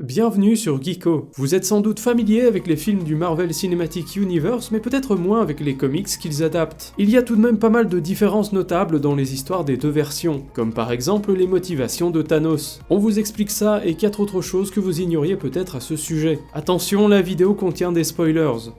Bienvenue sur Geeko. Vous êtes sans doute familier avec les films du Marvel Cinematic Universe, mais peut-être moins avec les comics qu'ils adaptent. Il y a tout de même pas mal de différences notables dans les histoires des deux versions, comme par exemple les motivations de Thanos. On vous explique ça et 4 autres choses que vous ignoriez peut-être à ce sujet. Attention, la vidéo contient des spoilers.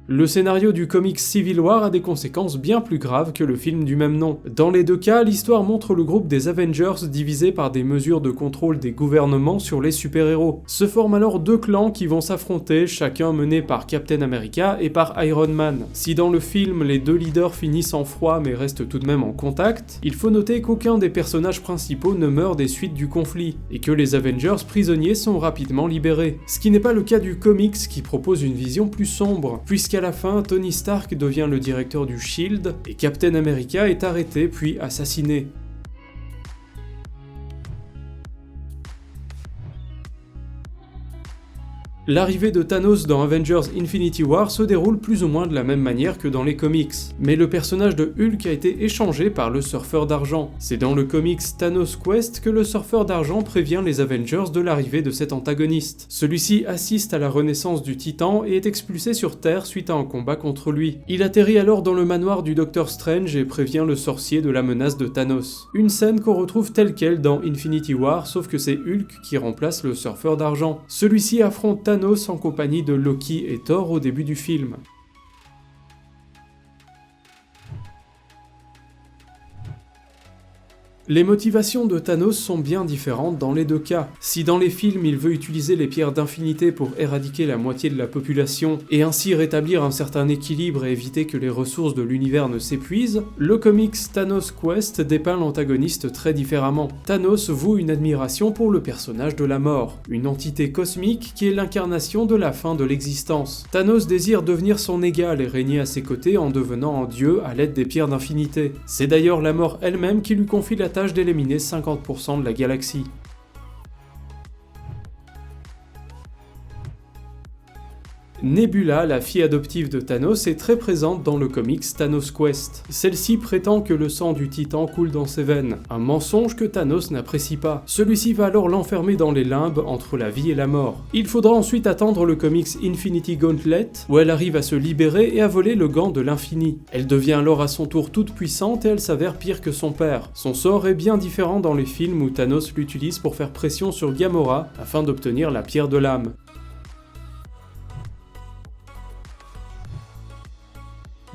Le scénario du comics Civil War a des conséquences bien plus graves que le film du même nom. Dans les deux cas, l'histoire montre le groupe des Avengers divisé par des mesures de contrôle des gouvernements sur les super-héros. Se forment alors deux clans qui vont s'affronter, chacun mené par Captain America et par Iron Man. Si dans le film, les deux leaders finissent en froid mais restent tout de même en contact, il faut noter qu'aucun des personnages principaux ne meurt des suites du conflit, et que les Avengers prisonniers sont rapidement libérés. Ce qui n'est pas le cas du comics qui propose une vision plus sombre, puisqu'à la fin, Tony Stark devient le directeur du SHIELD et Captain America est arrêté puis assassiné. L'arrivée de Thanos dans Avengers Infinity War se déroule plus ou moins de la même manière que dans les comics, mais le personnage de Hulk a été échangé par le surfeur d'argent. C'est dans le comics Thanos Quest que le surfeur d'argent prévient les Avengers de l'arrivée de cet antagoniste. Celui-ci assiste à la renaissance du Titan et est expulsé sur Terre suite à un combat contre lui. Il atterrit alors dans le manoir du Docteur Strange et prévient le sorcier de la menace de Thanos. Une scène qu'on retrouve telle quelle dans Infinity War, sauf que c'est Hulk qui remplace le surfeur d'argent. Celui-ci affronte Thanos en compagnie de Loki et Thor au début du film. Les motivations de Thanos sont bien différentes dans les deux cas. Si dans les films il veut utiliser les pierres d'infinité pour éradiquer la moitié de la population et ainsi rétablir un certain équilibre et éviter que les ressources de l'univers ne s'épuisent, le comics Thanos Quest dépeint l'antagoniste très différemment. Thanos voue une admiration pour le personnage de la mort, une entité cosmique qui est l'incarnation de la fin de l'existence. Thanos désire devenir son égal et régner à ses côtés en devenant un dieu à l'aide des pierres d'infinité. C'est d'ailleurs la mort elle-même qui lui confie la tâche d'éliminer 50% de la galaxie. Nebula, la fille adoptive de Thanos, est très présente dans le comics Thanos Quest. Celle-ci prétend que le sang du Titan coule dans ses veines, un mensonge que Thanos n'apprécie pas. Celui-ci va alors l'enfermer dans les limbes entre la vie et la mort. Il faudra ensuite attendre le comics Infinity Gauntlet, où elle arrive à se libérer et à voler le gant de l'infini. Elle devient alors à son tour toute puissante et elle s'avère pire que son père. Son sort est bien différent dans les films où Thanos l'utilise pour faire pression sur Gamora afin d'obtenir la pierre de l'âme.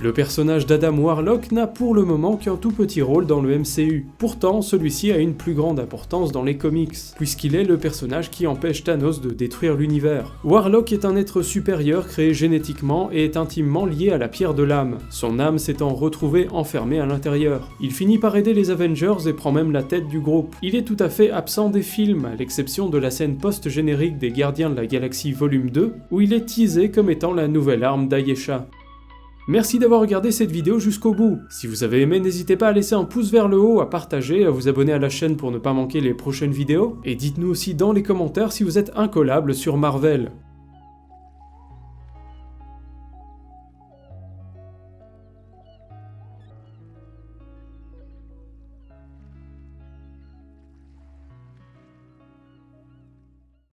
Le personnage d'Adam Warlock n'a pour le moment qu'un tout petit rôle dans le MCU. Pourtant, celui-ci a une plus grande importance dans les comics, puisqu'il est le personnage qui empêche Thanos de détruire l'univers. Warlock est un être supérieur créé génétiquement et est intimement lié à la pierre de l'âme, son âme s'étant retrouvée enfermée à l'intérieur. Il finit par aider les Avengers et prend même la tête du groupe. Il est tout à fait absent des films, à l'exception de la scène post-générique des Gardiens de la Galaxie Volume 2, où il est teasé comme étant la nouvelle arme d'Ayesha. Merci d'avoir regardé cette vidéo jusqu'au bout. Si vous avez aimé, n'hésitez pas à laisser un pouce vers le haut, à partager, à vous abonner à la chaîne pour ne pas manquer les prochaines vidéos, et dites-nous aussi dans les commentaires si vous êtes incollable sur Marvel.